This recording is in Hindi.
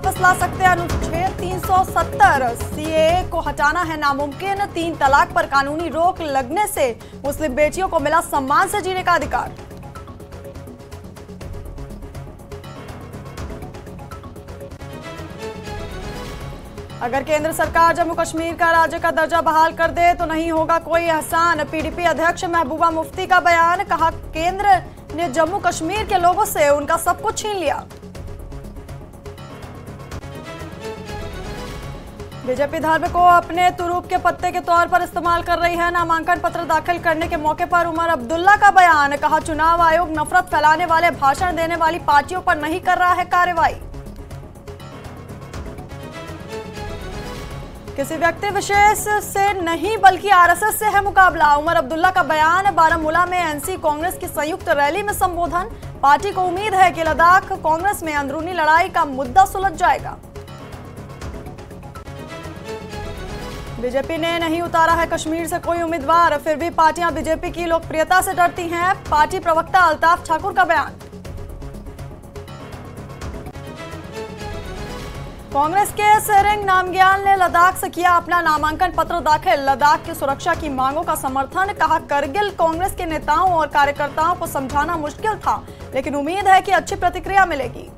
वापस ला सकते हैं अनुच्छेद 370। सीएए को हटाना है नामुमकिन। 3 तलाक पर कानूनी रोक लगने से मुस्लिम बेटियों को मिला सम्मान से जीने का अधिकार। अगर केंद्र सरकार जम्मू कश्मीर का राज्य का दर्जा बहाल कर दे तो नहीं होगा कोई एहसान। पीडीपी अध्यक्ष महबूबा मुफ्ती का बयान। कहा, केंद्र ने जम्मू कश्मीर के लोगों से उनका सब कुछ छीन लिया। बीजेपी धर्म को अपने तुरूप के पत्ते के तौर पर इस्तेमाल कर रही है। नामांकन पत्र दाखिल करने के मौके पर उमर अब्दुल्ला का बयान। कहा, चुनाव आयोग नफरत फैलाने वाले भाषण देने वाली पार्टियों पर नहीं कर रहा है कार्रवाई। किसी व्यक्ति विशेष से नहीं बल्कि आरएसएस से है मुकाबला। उमर अब्दुल्ला का बयान। बारामूला में एनसी कांग्रेस की संयुक्त रैली में संबोधन। पार्टी को उम्मीद है कि लद्दाख कांग्रेस में अंदरूनी लड़ाई का मुद्दा सुलझ जाएगा। बीजेपी ने नहीं उतारा है कश्मीर से कोई उम्मीदवार, फिर भी पार्टियां बीजेपी की लोकप्रियता से डरती हैं। पार्टी प्रवक्ता अल्ताफ ठाकुर का बयान। कांग्रेस के सेरिंग नामग्याल ने लद्दाख से किया अपना नामांकन पत्र दाखिल। लद्दाख की सुरक्षा की मांगों का समर्थन। कहा, करगिल कांग्रेस के नेताओं और कार्यकर्ताओं को समझाना मुश्किल था, लेकिन उम्मीद है कि अच्छी प्रतिक्रिया मिलेगी।